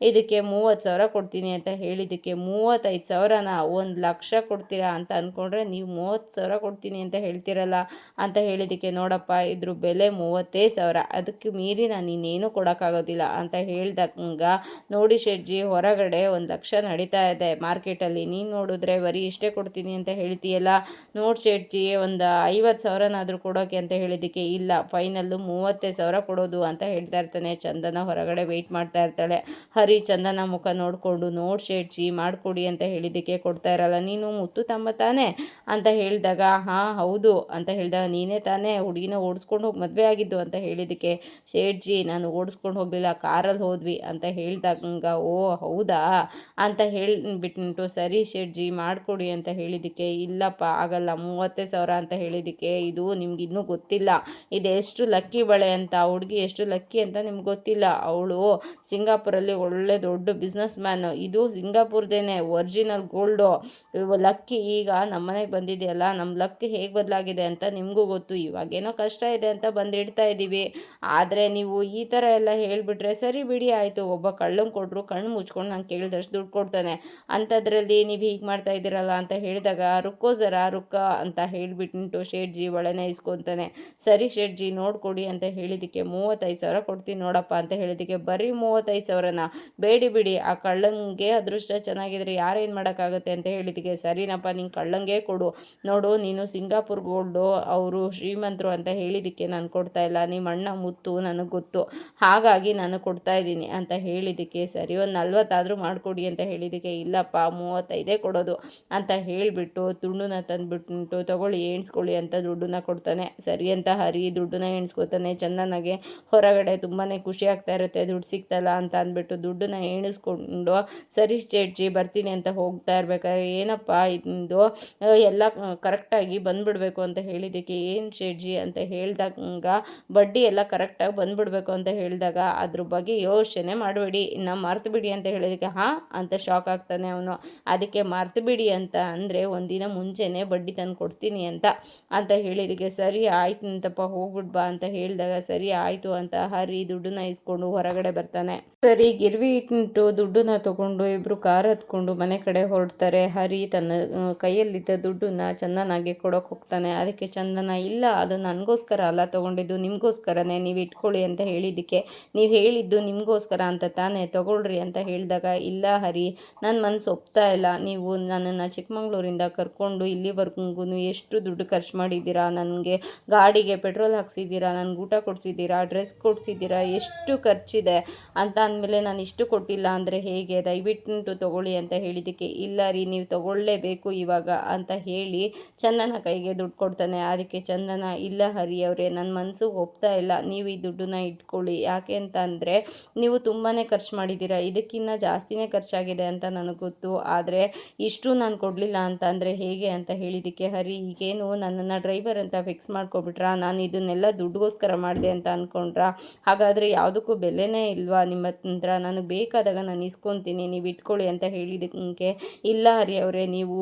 ಇದಕ್ಕೆ 30,000 ಕೊಡ್ತೀನಿ ಅಂತ ಹೇಳಿದ್ದಕ್ಕೆ 35,000ನ 1,00,000 ಕೊಡ್ತೀರಾ ಅಂತ ಅಂದ್ಕೊಂಡ್ರೆ ನೀವು 30,000 ಕೊಡ್ತೀನಿ ಅಂತ ಹೇಳ್ತೀರಲ್ಲ ಅಂತ ಹೇಳಿದ್ದಕ್ಕೆ ನೋಡಪ್ಪ ಇದ್ರ ಬೆಲೆ 30,000, ಅದಕ್ಕೆ ಮೀರಿ ನಾನು ಇನ್ನೇನು ಕೊಡೋಕ್ಕಾಗೋದಿಲ್ಲ ಅಂತ ಹೇಳ್ದಾಗ ನೋಡಿ ಶೆಟ್ಜಿ ಹೊರಗಡೆ 1,00,000 ನಡೀತಾ ಇದೆ ಮಾರ್ಕೆಟಲ್ಲಿ, ನೀನು ನೋಡಿದ್ರೆ ಬರೀ ಇಷ್ಟೇ ಕೊಡ್ತೀನಿ ಅಂತ ಹೇಳ್ತೀಯಲ್ಲ, ನೋಡಿ ಶೆಟ್ಜಿ ಒಂದು 50,000ನಾದರೂ ಕೊಡೋಕೆ ಅಂತ ಹೇಳಿದ್ದಕ್ಕೆ ಇಲ್ಲ ಫೈನಲ್ಲು 30,000 ಕೊಡೋದು ಅಂತ ಹೇಳ್ತಾ ಇರ್ತಾನೆ. ಚಂದನ ಹೊರಗಡೆ ವೆಯ್ಟ್ ಮಾಡ್ತಾ ಇರ್ತಾಳೆ. ಹರಿ ಚಂದನ ಮುಖ ನೋಡಿಕೊಂಡು ನೋಡಿ ಶೇಠ್ಜಿ ಮಾಡಿಕೊಡಿ ಅಂತ ಹೇಳಿದ್ದಕ್ಕೆ ಕೊಡ್ತಾ ಇರಲ್ಲ, ನೀನು ಮುತ್ತು ತಮ್ಮ ತಾನೇ ಅಂತ ಹೇಳಿದಾಗ ಹಾಂ ಹೌದು ಅಂತ ಹೇಳಿದಾಗ ನೀನೇ ತಾನೇ ಹುಡುಗಿನ ಓಡಿಸ್ಕೊಂಡು ಹೋಗಿ ಮದುವೆ ಆಗಿದ್ದು ಅಂತ ಹೇಳಿದ್ದಕ್ಕೆ ಶೇಠ್ಜಿ ನಾನು ಓಡಿಸ್ಕೊಂಡು ಹೋಗಲಿಲ್ಲ ಕಾರಲ್ಲಿ ಹೋದ್ವಿ ಅಂತ ಹೇಳಿದಾಗ ಓ ಹೌದಾ ಅಂತ ಹೇಳಿಬಿಟ್ಟು ಸರಿ ಶೇಠ್ಜಿ ಮಾಡಿಕೊಡಿ ಅಂತ ಹೇಳಿದ್ದಕ್ಕೆ ಇಲ್ಲಪ್ಪ ಆಗಲ್ಲ 30,000 ಅಂತ ಹೇಳಿದ್ದಕ್ಕೆ ಇದು ನಿಮ್ಗೆ ಇನ್ನೂ ಗೊತ್ತಿಲ್ಲ ಇದೆಷ್ಟು ಲಕ್ಕಿ ಬಳೆ ಅಂತ, ಹುಡುಗಿ ಎಷ್ಟು ಲಕ್ಕಿ ಅಂತ ನಿಮ್ಗೆ ಗೊತ್ತಿಲ್ಲ, ಅವಳು ಸಿಂಗಾಪುರಲ್ಲಿ ಒಳ್ಳೆ ದೊಡ್ಡ ಬಿಸ್ನೆಸ್ ಮ್ಯಾನು, ಇದು ಸಿಂಗಾಪುರದೇನೆ ಒರಿಜಿನಲ್ ಗೋಲ್ಡು ಲಕ್ಕಿ, ಈಗ ನಮ್ಮನೆಗೆ ಬಂದಿದೆಯಲ್ಲ ನಮ್ಮ ಲಕ್ಕಿ ಹೇಗೆ ಬದಲಾಗಿದೆ ಅಂತ ನಿಮಗೂ ಗೊತ್ತು, ಇವಾಗೇನೋ ಕಷ್ಟ ಇದೆ ಅಂತ ಬಂದಿಡ್ತಾ ಇದ್ದೀವಿ, ಆದರೆ ನೀವು ಈ ಥರ ಎಲ್ಲ ಹೇಳಿಬಿಟ್ರೆ ಸರಿ ಬಿಡಿ ಆಯಿತು, ಒಬ್ಬ ಕಳ್ಳಂಗೆ ಕೊಟ್ಟರು ಕಣ್ಣು ಮುಚ್ಕೊಂಡು ನಂಗೆ ಕೇಳಿದಷ್ಟು ದುಡ್ಡು ಕೊಡ್ತಾನೆ, ಅಂಥದ್ರಲ್ಲಿ ನೀವು ಹೀಗೆ ಮಾಡ್ತಾ ಇದ್ದೀರಲ್ಲ ಅಂತ ಹೇಳಿದಾಗ ರುಕ್ಕೋ ಜರಾ ರುಕ್ಕ ಅಂತ ಹೇಳಿಬಿಟ್ಟು ಶೇಠ್ಜಿ ಬಳೆನ ಇಸ್ಕೊತಾನೆ. ಸರಿ ಶೇಠ್ಜಿ ನೋಡ್ಕೊಡಿ ಅಂತ ಹೇಳಿದ್ದಕ್ಕೆ 35,000 ಕೊಡ್ತೀನಿ ನೋಡಪ್ಪ ಅಂತ ಹೇಳಿದ್ದಕ್ಕೆ ಬರೀ 35,000ನ ಬೇಡಿ ಬಿಡಿ ಆ ಕಳ್ಳಂಗೆ ಅದೃಷ್ಟ ಚೆನ್ನಾಗಿದ್ರೆ ಯಾರೇನು ಮಾಡೋಕ್ಕಾಗುತ್ತೆ ಅಂತ ಹೇಳಿದ್ದಕ್ಕೆ ಸರಿನಪ್ಪ ನೀನು ಕಳ್ಳಂಗೆ ಕೊಡು, ನೋಡು ನೀನು ಸಿಂಗಾಪುರ್ ಗೋಲ್ಡು ಅವರು ಶ್ರೀಮಂತರು ಅಂತ ಹೇಳಿದ್ದಕ್ಕೆ ನಾನು ಕೊಡ್ತಾ ಇಲ್ಲ, ನಿಮ್ಮ ಅಣ್ಣ ಮುತ್ತು ನನಗೆ ಗೊತ್ತು ಹಾಗಾಗಿ ನಾನು ಕೊಡ್ತಾ ಇದ್ದೀನಿ ಅಂತ ಹೇಳಿದ್ದಕ್ಕೆ ಸರಿ ಒಂದು 40 ಆದರೂ ಮಾಡಿಕೊಡಿ ಅಂತ ಹೇಳಿದ್ದಕ್ಕೆ ಇಲ್ಲಪ್ಪ 35 ಕೊಡೋದು ಅಂತ ಹೇಳಿಬಿಟ್ಟು ದುಡ್ಡನ್ನ ತಂದುಬಿಟ್ಟು ತಗೊಳ್ಳಿ ಎಣಿಸ್ಕೊಳ್ಳಿ ಅಂತ ದುಡ್ಡನ್ನ ಕೊಡ್ತಾನೆ. ಸರಿ ಅಂತ ಹರಿ ದುಡ್ಡನ್ನ ಎಣಿಸ್ಕೊತಾನೆ. ಚಂದನಗೆ ಹೊರಗಡೆ ತುಂಬಾ ಖುಷಿ ಆಗ್ತಾ ಇರುತ್ತೆ ದುಡ್ಡು ಸಿಗ್ತಲ್ಲ ಅಂತ ಅಂದ್ಬಿಟ್ಟು ದುಡ್ಡನ್ನ ಎಣಿಸ್ಕೊಂಡು ಸರಿ ಶೇಠ್ಜಿ ಬರ್ತೀನಿ ಅಂತ ಹೋಗ್ತಾ ಇರ್ಬೇಕಾದ್ರೆ ಏನಪ್ಪ ಇದು ಎಲ್ಲ ಕರೆಕ್ಟಾಗಿ ಬಂದುಬಿಡ್ಬೇಕು ಅಂತ ಹೇಳಿದ್ದಕ್ಕೆ ಏನು ಶೇಠ್ಜಿ ಅಂತ ಹೇಳಿದಾಗ ಬಡ್ಡಿ ಎಲ್ಲ ಕರೆಕ್ಟಾಗಿ ಬಂದುಬಿಡ್ಬೇಕು ಅಂತ ಹೇಳಿದಾಗ ಅದ್ರ ಬಗ್ಗೆ ಯೋಚನೆ ಮಾಡಬೇಡಿ ಇನ್ನು ಮರ್ತು ಬಿಡಿ ಅಂತ ಹೇಳಿದ್ದಕ್ಕೆ ಹಾಂ ಅಂತ ಶಾಕ್ ಆಗ್ತಾನೆ ಅವನು. ಅದಕ್ಕೆ ಮರ್ತು ಬಿಡಿ ಅಂತ ಅಂದರೆ ಒಂದಿನ ಮುಂಚೆನೇ ಬಡ್ಡಿ ತಂದು ಕೊಡ್ತೀನಿ ಬರ್ತೀನಿ ಅಂತ ಹೇಳಿದಕ್ಕೆ ಸರಿ ಆಯ್ತು ಅಂತಪ್ಪ ಹೋಗ್ಬಿಟ್ ಬಾ ಅಂತ ಹೇಳಿದಾಗ ಸರಿ ಆಯಿತು ಅಂತ ಹರಿ ದುಡ್ಡನ್ನ ಇಸ್ಕೊಂಡು ಹೊರಗಡೆ ಬರ್ತಾನೆ. ಸರಿ ಗಿರ್ವಿ ಇಟ್ಟು ದುಡ್ಡನ್ನ ತಗೊಂಡು ಇಬ್ಬರು ಕಾರ್ ಹತ್ಕೊಂಡು ಮನೆ ಕಡೆ ಹೊರಡ್ತಾರೆ. ಹರಿ ತನ್ನ ಕೈಯಲ್ಲಿದ್ದ ದುಡ್ಡನ್ನ ಚಂದನಾಗೆ ಕೊಡೋಕೆ ಹೋಗ್ತಾನೆ. ಅದಕ್ಕೆ ಚಂದನ ಇಲ್ಲ ಅದು ನನಗೋಸ್ಕರ ಅಲ್ಲ ತೊಗೊಂಡಿದ್ದು, ನಿಮಗೋಸ್ಕರನೇ, ನೀವು ಇಟ್ಕೊಳ್ಳಿ ಅಂತ ಹೇಳಿದ್ದಕ್ಕೆ ನೀವು ಹೇಳಿದ್ದು ನಿಮಗೋಸ್ಕರ ಅಂತ ತಾನೇ, ತೊಗೊಳ್ರಿ ಅಂತ ಹೇಳಿದಾಗ ಇಲ್ಲ ಹರಿ ನನ್ನ ಮನಸ್ಸು ಒಪ್ತಾ ಇಲ್ಲ, ನೀವು ನನ್ನನ್ನು ಚಿಕ್ಕಮಂಗ್ಳೂರಿಂದ ಕರ್ಕೊಂಡು ಇಲ್ಲಿವರೆಗೂ ಎಷ್ಟು ದುಡ್ಡು ಖರ್ಚು ಮಾಡಿದ್ದೀರಾ, ನನಗೆ ಗಾಡಿಗೆ ಪೆಟ್ರೋಲ್ ಹಾಕ್ಸಿದ್ದೀರಾ, ನನಗೆ ಊಟ ಕೊಡಿಸಿದ್ದೀರಾ, ಡ್ರೆಸ್ ಕೊಡಿಸಿದ್ದೀರಾ, ಎಷ್ಟು ಖರ್ಚಿದೆ ಅಂತ ಅಂದಮೇಲೆ ನಾನು ಇಷ್ಟು ಕೊಟ್ಟಿಲ್ಲ ಅಂದರೆ ಹೇಗೆ, ದಯವಿಟ್ಟು ತೊಗೊಳ್ಳಿ ಅಂತ ಹೇಳಿದ್ದಕ್ಕೆ ಇಲ್ಲ ರೀ ನೀವು ತೊಗೊಳ್ಳೇಬೇಕು ಇವಾಗ ಅಂತ ಹೇಳಿ ಚಂದನ ಕೈಗೆ ದುಡ್ಡು ಕೊಡ್ತಾನೆ. ಅದಕ್ಕೆ ಚಂದನ ಇಲ್ಲ ಹರಿ ಅವರೇ ನನ್ನ ಮನಸ್ಸು ಒಪ್ತಾ ಇಲ್ಲ, ನೀವು ಈ ದುಡ್ಡನ್ನ ಇಟ್ಕೊಳ್ಳಿ, ಯಾಕೆ ಅಂತ ಅಂದರೆ ನೀವು ತುಂಬಾ ಖರ್ಚು ಮಾಡಿದ್ದೀರಾ, ಇದಕ್ಕಿಂತ ಜಾಸ್ತಿನೇ ಖರ್ಚಾಗಿದೆ ಅಂತ ನನಗೆ ಗೊತ್ತು, ಆದರೆ ಇಷ್ಟು ನಾನು ಕೊಡಲಿಲ್ಲ ಅಂತ ಅಂದರೆ ಹೇಗೆ ಅಂತ ಹೇಳಿದ್ದಕ್ಕೆ ಹರಿ ಈಗೇನು ನನ್ನನ್ನು ಡ್ರೈವರ್ ಅಂತ ಫಿಕ್ಸ್ ಮಾಡ್ಕೊಬಿಟ್ರಾ, ನಾನು ಇದನ್ನೆಲ್ಲ ದುಡ್ಡುಗೋಸ್ಕರ ಮಾಡಿದೆ ಅಂತ ಅಂದ್ಕೊಂಡ್ರಾ, ಹಾಗಾದರೆ ಯಾವುದಕ್ಕೂ ಬೆಲೆನೇ ಇಲ್ವಾ ನಿಮ್ಮ ಹತ್ರ, ನನಗೆ ಬೇಕಾದಾಗ ನಾನು ಇಸ್ಕೊತೀನಿ, ನೀವು ಇಟ್ಕೊಳ್ಳಿ ಅಂತ ಹೇಳಿದ್ದಕ್ಕೆ ಇಲ್ಲ ಹರಿ ಅವರೇ ನೀವು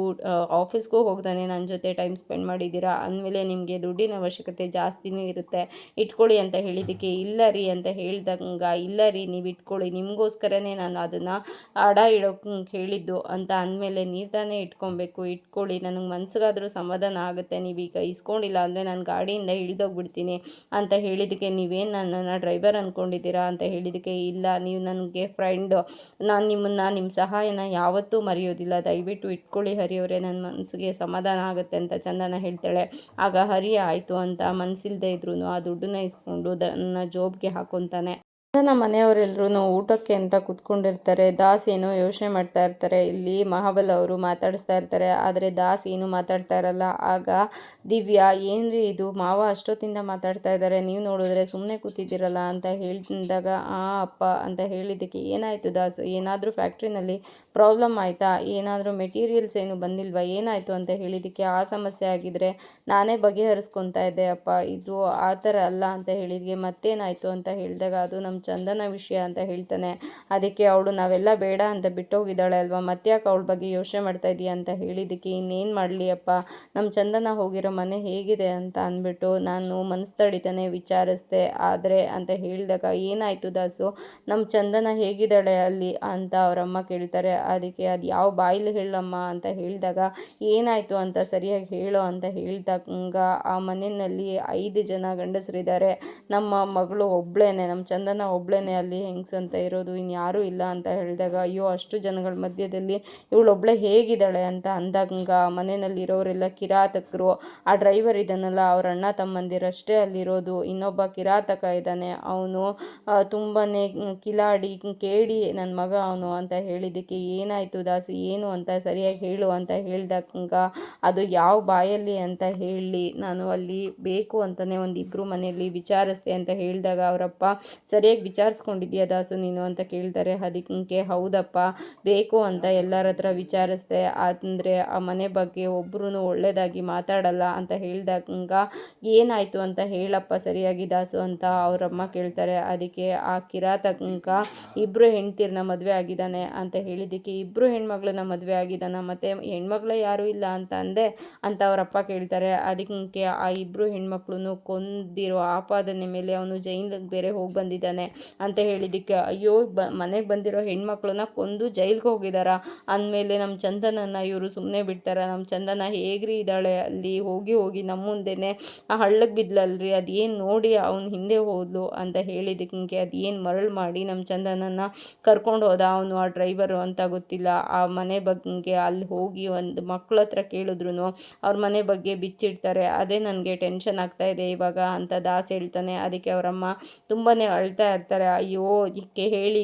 ಆಫೀಸ್ಗೂ ಹೋಗ್ತಾನೆ ನನ್ನ ಜೊತೆ ಟೈಮ್ ಸ್ಪೆಂಡ್ ಮಾಡಿದ್ದೀರಾ ಅಂದಮೇಲೆ ನಿಮಗೆ ದುಡ್ಡಿನ ಅವಶ್ಯಕತೆ ಜಾಸ್ತಿನೇ ಇರುತ್ತೆ, ಇಟ್ಕೊಳ್ಳಿ ಅಂತ ಹೇಳಿದ್ದಕ್ಕೆ ಇಲ್ಲ ರೀ ಅಂತ ಹೇಳ್ದಂಗ ಇಲ್ಲ ರೀ ನೀವು ಇಟ್ಕೊಳ್ಳಿ, ನಿಮಗೋಸ್ಕರನೇ ನಾನು ಅದನ್ನು ಅಡ ಇಡೋಕೆ ಹೇಳಿದ್ದು ಅಂತ ಅಂದಮೇಲೆ ನೀವು ತಾನೇ ಇಟ್ಕೊಬೇಕು, ಇಟ್ಕೊಳ್ಳಿ, ನನಗೆ ಮನ್ಸಿಗಾದರೂ ಸಮಾಧಾನ ಆಗುತ್ತೆ, ನೀವೀಗ ಇಸ್ಕೊಂಡಿಲ್ಲ ಅಂದರೆ ನಾನು ಗಾಡಿಯಿಂದ ಇಳಿದೋಗ್ಬಿಡ್ತೀನಿ ಅಂತ ಹೇಳಿದ್ದಕ್ಕೆ ನೀವೇನು ನನ್ನನ್ನು ಡ್ರೈವರ್ ಅಂದ್ಕೊಂಡಿದ್ದೀರಾ ಅಂತ ಹೇಳಿದ್ದಕ್ಕೆ ಇಲ್ಲ ನೀವು ನನಗೆ ಫ್ರೆಂಡು, ನಾನು ನಿಮ್ಮ ಸಹಾಯನ ಯಾವತ್ತೂ ಮರೆಯೋದಿಲ್ಲ, ದಯವಿಟ್ಟು ಇಟ್ಕೊಳ್ಳಿ ಹರಿ ಅವರೇ ನನ್ನ ಮನಸ್ಸಿಗೆ ಸಮಾಧಾನ ಆಗುತ್ತೆ ಅಂತ ಚಂದನ ಹೇಳ್ತಾಳೆ. ಆಗ ಹರಿ ಆಯಿತು ಅಂತ ಮನಸ್ಸಿಲ್ಲದೆ ಇದ್ರೂ ಆ ದುಡ್ಡನ್ನ ಇಸ್ಕೊಂಡು ನನ್ನ ಜೋಬ್ಗೆ ಹಾಕೊತಾನೆ. ನನ್ನ ಮನೆಯವರೆಲ್ಲರೂ ಊಟಕ್ಕೆ ಅಂತ ಕೂತ್ಕೊಂಡಿರ್ತಾರೆ. ದಾಸ್ ಏನೋ ಯೋಚನೆ ಮಾಡ್ತಾ ಇರ್ತಾರೆ. ಇಲ್ಲಿ ಮಹಾಬಲ ಅವರು ಮಾತಾಡಿಸ್ತಾ ಇರ್ತಾರೆ, ಆದರೆ ದಾಸ್ ಏನು ಮಾತಾಡ್ತಾ ಇರಲ್ಲ. ಆಗ ದಿವ್ಯಾ ಏನ್ರಿ ಇದು ಮಾವ ಅಷ್ಟೊತ್ತಿಂದ ಮಾತಾಡ್ತಾ ಇದ್ದಾರೆ, ನೀವು ನೋಡಿದ್ರೆ ಸುಮ್ಮನೆ ಕೂತಿದ್ದೀರಲ್ಲ ಅಂತ ಹೇಳಿದಾಗ ಅಪ್ಪ ಅಂತ ಹೇಳಿದ್ದಕ್ಕೆ ಏನಾಯಿತು ದಾಸ್, ಏನಾದರೂ ಫ್ಯಾಕ್ಟ್ರಿನಲ್ಲಿ ಪ್ರಾಬ್ಲಮ್ ಆಯಿತಾ, ಏನಾದರೂ ಮೆಟೀರಿಯಲ್ಸ್ ಏನು ಬಂದಿಲ್ವಾ, ಏನಾಯಿತು ಅಂತ ಹೇಳಿದ್ದಕ್ಕೆ ಆ ಸಮಸ್ಯೆ ಆಗಿದ್ರೆ ನಾನೇ ಬಗೆಹರಿಸ್ಕೊತಾ ಇದ್ದೆ ಅಪ್ಪ, ಇದು ಆ ಥರ ಅಲ್ಲ ಅಂತ ಹೇಳಿದ್ಗೆ ಮತ್ತೇನಾಯಿತು ಅಂತ ಹೇಳಿದಾಗ ಅದು ನಮ್ಮ ಚಂದನ ವಿಷಯ ಅಂತ ಹೇಳ್ತಾನೆ. ಅದಕ್ಕೆ ಅವಳು ನಾವೆಲ್ಲ ಬೇಡ ಅಂತ ಬಿಟ್ಟೋಗಿದ್ದಾಳೆ ಅಲ್ವಾ, ಮತ್ತ್ಯಾಕೆ ಅವಳ ಬಗ್ಗೆ ಯೋಚನೆ ಮಾಡ್ತಾ ಇದೀಯ ಅಂತ ಹೇಳಿದ್ದಕ್ಕೆ ಇನ್ನೇನು ಮಾಡಲಿ ಅಪ್ಪ, ನಮ್ಮ ಚಂದನ ಹೋಗಿರೋ ಮನೆ ಹೇಗಿದೆ ಅಂತ ಅಂದ್ಬಿಟ್ಟು ನಾನು ಮನಸ್ಸು ತಡಿತಾನೆ ವಿಚಾರಿಸ್ದೆ, ಆದರೆ ಅಂತ ಹೇಳಿದಾಗ ಏನಾಯಿತು ದಾಸು, ನಮ್ಮ ಚಂದನ ಹೇಗಿದ್ದಾಳೆ ಅಲ್ಲಿ ಅಂತ ಅವರಮ್ಮ ಕೇಳ್ತಾರೆ. ಅದಕ್ಕೆ ಅದು ಯಾವ ಬಾಯಿಲಿ ಹೇಳಮ್ಮ ಅಂತ ಹೇಳಿದಾಗ ಏನಾಯಿತು ಅಂತ ಸರಿಯಾಗಿ ಹೇಳೋ ಅಂತ ಹೇಳಿದಾಗ ಆ ಮನೆಯಲ್ಲಿ 5 ಜನ ಗಂಡಸರಿದ್ದಾರೆ, ನಮ್ಮ ಮಗಳು ಒಬ್ಳೇನೆ, ನಮ್ಮ ಚಂದನ ಒಬ್ಳೇನೆ ಅಲ್ಲಿ ಹೆಂಗಸಂತ ಇರೋದು, ಇನ್ಯಾರೂ ಇಲ್ಲ ಅಂತ ಹೇಳಿದಾಗ ಅಯ್ಯೋ ಅಷ್ಟು ಜನಗಳ ಮಧ್ಯದಲ್ಲಿ ಇವಳೊಬ್ಳೆ ಹೇಗಿದ್ದಾಳೆ ಅಂತ ಅಂದಾಗ ಮನೆಯಲ್ಲಿರೋರೆಲ್ಲ ಕಿರಾತಕರು, ಆ ಡ್ರೈವರ್ ಇದನ್ನಲ್ಲ ಅವ್ರ ಅಣ್ಣ ತಮ್ಮಂದಿರಷ್ಟೇ ಅಲ್ಲಿರೋದು, ಇನ್ನೊಬ್ಬ ಕಿರಾತಕ ಇದ್ದಾನೆ, ಅವನು ತುಂಬಾ ಕಿಲಾಡಿ ಕೇಡಿ ನನ್ನ ಮಗ ಅವನು ಅಂತ ಹೇಳಿದ್ದಕ್ಕೆ ಏನಾಯಿತು ದಾಸು ಏನು ಅಂತ ಸರಿಯಾಗಿ ಹೇಳು ಅಂತ ಹೇಳಿದಾಗ ಅದು ಯಾವ ಬಾಯಲ್ಲಿ ಅಂತ ಹೇಳಿ ನಾನು ಅಲ್ಲಿ ಬೇಕು ಅಂತಲೇ ಒಂದಿಬ್ಬರು ಮನೆಯಲ್ಲಿ ವಿಚಾರಿಸ್ದೆ ಅಂತ ಹೇಳಿದಾಗ ಅವರಪ್ಪ ಸರಿಯಾಗಿ ವಿಚಾರಿಸ್ಕೊಂಡಿದ್ಯಾ ದಾಸು ನೀನು ಅಂತ ಕೇಳ್ತಾರೆ. ಅದಕ್ಕೆ ಹೌದಪ್ಪ ಬೇಕು ಅಂತ ಎಲ್ಲರ ಹತ್ರ ವಿಚಾರಿಸ್ದೆ, ಅಂದರೆ ಆ ಮನೆ ಬಗ್ಗೆ ಒಬ್ಬರೂ ಒಳ್ಳೆಯದಾಗಿ ಮಾತಾಡಲ್ಲ ಅಂತ ಹೇಳಿದಾಗ ಏನಾಯಿತು ಅಂತ ಹೇಳಪ್ಪ ಸರಿಯಾಗಿ ದಾಸು ಅಂತ ಅವರಮ್ಮ ಕೇಳ್ತಾರೆ. ಅದಕ್ಕೆ ಆ ಕಿರಾತಕ 2 ಹೆಂಡ್ತಿರನ್ನ ಮದುವೆ ಆಗಿದ್ದಾನೆ ಅಂತ ಹೇಳಿದ್ದಕ್ಕೆ 2 ಹೆಣ್ಮಗಳನ್ನ ಮದುವೆ ಆಗಿದ್ದಾನ, ಮತ್ತು ಹೆಣ್ಮಗಳೇ ಯಾರೂ ಇಲ್ಲ ಅಂತ ಅಂದೆ ಅಂತ ಅವರಪ್ಪ ಕೇಳ್ತಾರೆ. ಅದಕ್ಕೆ ಆ 2 ಹೆಣ್ಮಕ್ಳು ಕೊಂದಿರೋ ಆಪಾದನೆ ಮೇಲೆ ಅವನು ಜೈಲಿಗೆ ಬೇರೆ ಹೋಗಿ ಬಂದಿದ್ದಾನೆ ಅಂತ ಹೇಳಿದ್ದಕ್ಕೆ ಅಯ್ಯೋ ಮನೆಗೆ ಬಂದಿರೋ ಹೆಣ್ಮಕ್ಳನ್ನ ಕೊಂದು ಜೈಲಿಗೆ ಹೋಗಿದಾರ ಅಂದಮೇಲೆ ನಮ್ಮ ಚಂದನನ್ನು ಇವರು ಸುಮ್ಮನೆ ಬಿಡ್ತಾರ, ನಮ್ಮ ಚಂದನ ಹೇಗ್ರಿ ಇದ್ದಾಳೆ ಅಲ್ಲಿ ಹೋಗಿ ನಮ್ಮ ಮುಂದೆನೇ ಆ ಹಳ್ಳಕ್ಕೆ ಬಿದ್ಲಲ್ರಿ, ಅದೇನು ನೋಡಿ ಅವ್ನು ಹಿಂದೆ ಹೋದ್ಲು ಅಂತ ಹೇಳಿದ್ದಕ್ಕೆ ಅದೇನು ಮರಳು ಮಾಡಿ ನಮ್ಮ ಚಂದನನ್ನು ಕರ್ಕೊಂಡು ಹೋದ ಅವನು ಆ ಡ್ರೈವರು ಅಂತ ಗೊತ್ತಿಲ್ಲ. ಆ ಮನೆ ಬಗ್ಗೆ ಅಲ್ಲಿ ಹೋಗಿ ಒಂದು ಮಕ್ಕಳ ಹತ್ರ ಕೇಳಿದ್ರು ಅವ್ರ ಮನೆ ಬಗ್ಗೆ ಬಿಚ್ಚಿಡ್ತಾರೆ, ಅದೇ ನನಗೆ ಟೆನ್ಷನ್ ಆಗ್ತಾ ಇದೆ ಇವಾಗ ಅಂತ ದಾಸ್ ಹೇಳ್ತಾನೆ. ಅದಕ್ಕೆ ಅವರಮ್ಮ ತುಂಬಾ ಅಳ್ತಾ ಇರ್ತಾರೆ, ಅಯ್ಯೋ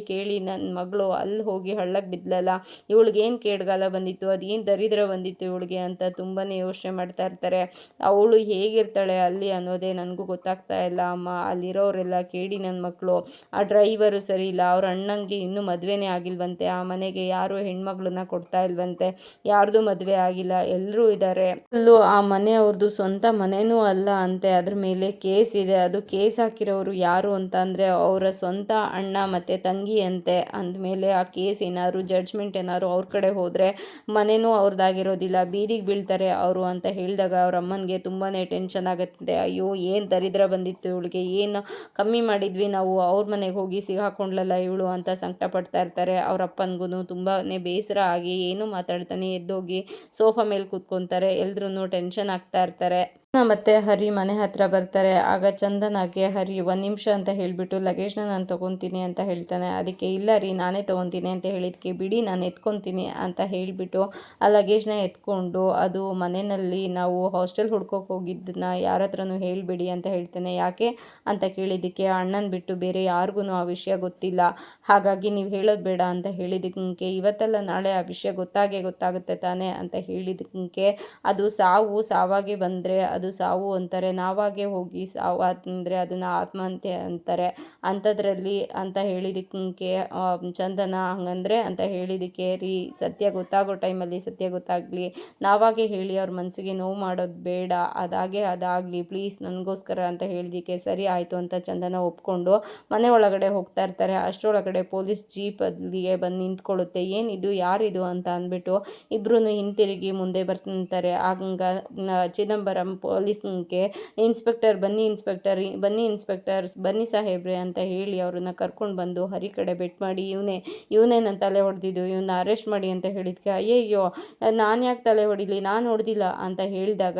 ಕೇಳಿ ನನ್ನ ಮಗಳು ಅಲ್ಲಿ ಹೋಗಿ ಹಳ್ಳಕ್ಕೆ ಬಿದ್ಲಲ್ಲ, ಇವಳಿಗೇನು ಕೇಡ್ಗಾಲ ಬಂದಿತ್ತು, ಅದೇನು ದರಿದ್ರ ಬಂದಿತ್ತು ಇವಳಿಗೆ ಅಂತ ತುಂಬಾ ಯೋಚನೆ ಮಾಡ್ತಾ ಇರ್ತಾರೆ. ಅವಳು ಹೇಗಿರ್ತಾಳೆ ಅಲ್ಲಿ ಅನ್ನೋದೇ ನನಗೂ ಗೊತ್ತಾಗ್ತಾ ಇಲ್ಲ ಅಮ್ಮ, ಅಲ್ಲಿರೋರೆಲ್ಲ ಕೇಳಿ ನನ್ನ ಮಕ್ಕಳು, ಆ ಡ್ರೈವರು ಸರಿ ಇಲ್ಲ, ಅವ್ರ ಅಣ್ಣಂಗೆ ಇನ್ನೂ ಮದುವೆನೇ ಆಗಿಲ್ವಂತೆ, ಆ ಮನೆಗೆ ಯಾರು ಹೆಣ್ಮಗಳನ್ನ ಕೊಡ್ತಾ ಇಲ್ವಂತೆ, ಯಾರ್ದು ಮದುವೆ ಆಗಿಲ್ಲ, ಎಲ್ಲರೂ ಇದ್ದಾರೆ, ಅಲ್ಲೂ ಆ ಮನೆ ಅವ್ರದ್ದು ಸ್ವಂತ ಮನೆಯೂ ಅಲ್ಲ ಅಂತೆ, ಅದ್ರ ಮೇಲೆ ಕೇಸ್ ಇದೆ, ಅದು ಕೇಸ್ ಹಾಕಿರೋರು ಯಾರು ಅಂತ ಅಂದರೆ ಅವ್ರ ಅವರ ಸ್ವಂತ ಅಣ್ಣ ಮತ್ತು ತಂಗಿ ಅಂತೆ. ಅಂದಮೇಲೆ ಆ ಕೇಸ್ ಏನಾದ್ರು ಜಡ್ಜ್ಮೆಂಟ್ ಏನಾದ್ರು ಅವ್ರ ಕಡೆ ಹೋದರೆ ಮನೆಯೂ ಅವ್ರದ್ದಾಗಿರೋದಿಲ್ಲ, ಬೀದಿಗೆ ಬೀಳ್ತಾರೆ ಅವರು ಅಂತ ಹೇಳಿದಾಗ ಅವ್ರ ಅಮ್ಮನಿಗೆ ತುಂಬಾ ಟೆನ್ಷನ್ ಆಗುತ್ತೆ. ಅಯ್ಯೋ ಏನು ದರಿದ್ರ ಬಂದಿತ್ತು ಇವಳಿಗೆ, ಏನು ಕಮ್ಮಿ ಮಾಡಿದ್ವಿ ನಾವು, ಅವ್ರ ಮನೆಗೆ ಹೋಗಿ ಸಿಗಾಕೊಂಡ್ಲಲ್ಲ ಇವಳು ಅಂತ ಸಂಕಟ ಪಡ್ತಾ ಇರ್ತಾರೆ. ಅವ್ರ ಅಪ್ಪನಿಗೂ ತುಂಬಾ ಬೇಸರ ಆಗಿ ಏನು ಮಾತಾಡ್ತಾನೆ ಎದ್ದೋಗಿ ಸೋಫಾ ಮೇಲೆ ಕೂತ್ಕೊತಾರೆ. ಎಲ್ರೂ ಟೆನ್ಷನ್ ಆಗ್ತಾ ಇರ್ತಾರೆ. ಮತ್ತೆ ಹರಿ ಮನೆ ಹತ್ರ ಬರ್ತಾರೆ. ಆಗ ಚಂದನಾಗೆ ಹರಿ 1 ನಿಮಿಷ ಅಂತ ಹೇಳಿಬಿಟ್ಟು ಲಗೇಜ್ನ ನಾನು ತೊಗೊತೀನಿ ಅಂತ ಹೇಳ್ತಾನೆ. ಅದಕ್ಕೆ ಇಲ್ಲ ರೀ ನಾನೇ ತೊಗೊತೀನಿ ಅಂತ ಹೇಳಿದ್ಕೆ ಬಿಡಿ ನಾನು ಎತ್ಕೊತೀನಿ ಅಂತ ಹೇಳಿಬಿಟ್ಟು ಆ ಲಗೇಜ್ನ ಎತ್ಕೊಂಡು ಅದು ಮನೆಯಲ್ಲಿ ನಾವು ಹಾಸ್ಟೆಲ್ ಹುಡ್ಕೋಕೆ ಹೋಗಿದ್ದನ್ನ ಯಾರ ಹತ್ರನೂ ಹೇಳಿಬಿಡಿ ಅಂತ ಹೇಳ್ತಾನೆ. ಯಾಕೆ ಅಂತ ಕೇಳಿದ್ದಕ್ಕೆ ಅಣ್ಣನ ಬಿಟ್ಟು ಬೇರೆ ಯಾರಿಗೂ ಆ ವಿಷಯ ಗೊತ್ತಿಲ್ಲ, ಹಾಗಾಗಿ ನೀವು ಹೇಳೋದು ಬೇಡ ಅಂತ ಹೇಳಿದ್ದಕ್ಕೆ ಇವತ್ತಲ್ಲ ನಾಳೆ ಆ ವಿಷಯ ಗೊತ್ತಾಗುತ್ತೆ ತಾನೇ ಅಂತ ಹೇಳಿದ್ದಕ್ಕೆ ಅದು ಸಾವಾಗೆ ಬಂದರೆ ಅದು ಸಾವು ಅಂತಾರೆ, ನಾವಾಗೆ ಹೋಗಿ ಸಾವು ಅಂತಂದರೆ ಅದನ್ನು ಆತ್ಮಹತ್ಯೆ ಅಂತಾರೆ. ಅಂಥದ್ರಲ್ಲಿ ಅಂತ ಹೇಳಿದ್ದಕ್ಕೆ ಚಂದನ ಹಂಗಂದ್ರೆ ಅಂತ ಹೇಳಿದ್ದಕ್ಕೆ ರೀ ಸತ್ಯ ಗೊತ್ತಾಗೋ ಟೈಮಲ್ಲಿ ಸತ್ಯ ಗೊತ್ತಾಗಲಿ, ನಾವಾಗೆ ಹೇಳಿ ಅವ್ರ ಮನಸ್ಸಿಗೆ ನೋವು ಮಾಡೋದು ಬೇಡ, ಅದಾಗಲಿ ಪ್ಲೀಸ್ ನನಗೋಸ್ಕರ ಅಂತ ಹೇಳಿದ್ದಕ್ಕೆ ಸರಿ ಆಯಿತು ಅಂತ ಚಂದನ ಒಪ್ಕೊಂಡು ಮನೆ ಒಳಗಡೆ ಹೋಗ್ತಾ ಇರ್ತಾರೆ. ಅಷ್ಟರೊಳಗಡೆ ಪೊಲೀಸ್ ಜೀಪ್ ಅಲ್ಲಿಗೆ ಬಂದು ನಿಂತ್ಕೊಳ್ಳುತ್ತೆ. ಏನಿದು ಯಾರಿದು ಅಂತ ಅಂದ್ಬಿಟ್ಟು ಇಬ್ಬರೂ ಹಿಂತಿರುಗಿ ಮುಂದೆ ಬರ್ತಾರೆ. ಆಗ ಚಿದಂಬರಂ ಪೊಲೀಸ್ಗೆ ಇನ್ಸ್ಪೆಕ್ಟರ್ ಬನ್ನಿ ಸಾಹೇಬ್ರೆ ಅಂತ ಹೇಳಿ ಅವ್ರನ್ನ ಕರ್ಕೊಂಡು ಬಂದು ಹರಿ ಕಡೆ ಬೆಟ್ ಮಾಡಿ ಇವನೇ ನನ್ನ ತಲೆ ಹೊಡೆದಿದ್ದು, ಇವನ್ನ ಅರೆಸ್ಟ್ ಮಾಡಿ ಅಂತ ಹೇಳಿದ್ಕೆ ಅಯ್ಯಯ್ಯೋ ನಾನು ಯಾಕೆ ತಲೆ ಹೊಡಿಲಿ, ನಾನು ಹೊಡೆದಿಲ್ಲ ಅಂತ ಹೇಳಿದಾಗ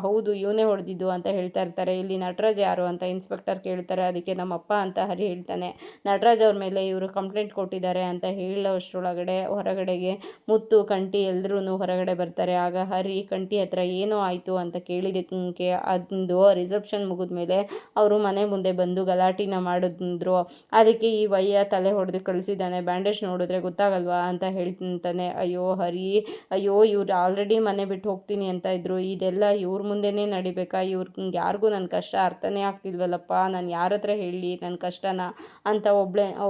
ಹೌದು ಇವನೇ ಹೊಡೆದಿದ್ದು ಅಂತ ಹೇಳ್ತಾ ಇರ್ತಾರೆ. ಇಲ್ಲಿ ನಟರಾಜ್ ಯಾರು ಅಂತ ಇನ್ಸ್ಪೆಕ್ಟರ್ ಕೇಳ್ತಾರೆ. ಅದಕ್ಕೆ ನಮ್ಮಪ್ಪ ಅಂತ ಹರಿ ಹೇಳ್ತಾನೆ. ನಟರಾಜ್ ಅವ್ರ ಮೇಲೆ ಇವರು ಕಂಪ್ಲೇಂಟ್ ಕೊಟ್ಟಿದ್ದಾರೆ ಅಂತ ಹೇಳೋಷ್ಟರೊಳಗಡೆ ಹೊರಗಡೆಗೆ ಮುತ್ತು ಕಂಟಿ ಎಲ್ಲರೂ ಹೊರಗಡೆ ಬರ್ತಾರೆ. ಆಗ ಹರಿ ಕಂಟಿ ಹತ್ರ ಏನೋ ಆಯಿತು ಅಂತ ಕೇಳಿದ್ದಕ್ಕೆ ಅದು ರಿಸೆಪ್ಷನ್ ಮುಗಿದ್ಮೇಲೆ ಅವರು ಮನೆ ಮುಂದೆ ಬಂದು ಗಲಾಟಿನ ಮಾಡಿದ್ರು. ಅದಕ್ಕೆ ಈ ವಯ್ಯ ತಲೆ ಹೊಡೆದು ಕಳಿಸಿದ್ದಾನೆ, ಬ್ಯಾಂಡೇಜ್ ನೋಡಿದ್ರೆ ಗೊತ್ತಾಗಲ್ವಾ ಅಂತ ಹೇಳ್ತಾನೆ. ಅಯ್ಯೋ ಹರಿ, ಅಯ್ಯೋ ಇವ್ರು ಆಲ್ರೆಡಿ ಮನೆ ಬಿಟ್ಟು ಹೋಗ್ತೀನಿ ಅಂತ ಇದ್ರು, ಇದೆಲ್ಲ ಇವ್ರ ಮುಂದೆನೇ ನಡಿಬೇಕಾ, ಯಾರಿಗೂ ನನ್ನ ಕಷ್ಟ ಅರ್ಥನೇ ಆಗ್ತಿಲ್ವಲ್ಲಪ್ಪ, ನಾನು ಯಾರ ಹತ್ರ ಹೇಳಿ ನನ್ನ ಕಷ್ಟನ ಅಂತ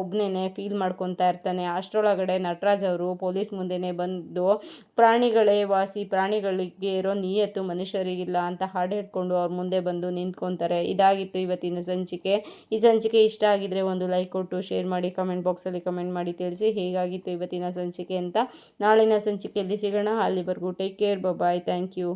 ಒಬ್ಬನೇ ಫೀಲ್ ಮಾಡ್ಕೊತಾ ಇರ್ತಾನೆ. ಅಷ್ಟರೊಳಗಡೆ ನಟರಾಜ್ ಅವರು ಪೊಲೀಸ್ ಮುಂದೆನೇ ಬಂದು ಪ್ರಾಣಿಗಳೇ ವಾಸಿ, ಪ್ರಾಣಿಗಳಿಗೆ ಇರೋ ನಿಯತ್ತು ಮನುಷ್ಯರಿಗಿಲ್ಲ ಅಂತ ಹಾಡು ಹೇಳ್ಕೊಂಡು ಅವ್ರ ಮುಂದೆ ಬಂದು ನಿಂತ್ಕೊತಾರೆ. ಇದಾಗಿತ್ತು ಇವತ್ತಿನ ಸಂಚಿಕೆ. ಈ ಸಂಚಿಕೆ ಇಷ್ಟ ಆಗಿದ್ರೆ ಒಂದು ಲೈಕ್ ಕೊಟ್ಟು ಶೇರ್ ಮಾಡಿ, ಕಮೆಂಟ್ ಬಾಕ್ಸಲ್ಲಿ ಕಮೆಂಟ್ ಮಾಡಿ ತಿಳಿಸಿ ಹೇಗಾಗಿತ್ತು ಇವತ್ತಿನ ಸಂಚಿಕೆ ಅಂತ. ನಾಳಿನ ಸಂಚಿಕೆಯಲ್ಲಿ ಸಿಗೋಣ. ಅಲ್ಲಿವರೆಗೂ take care, bye, thank you.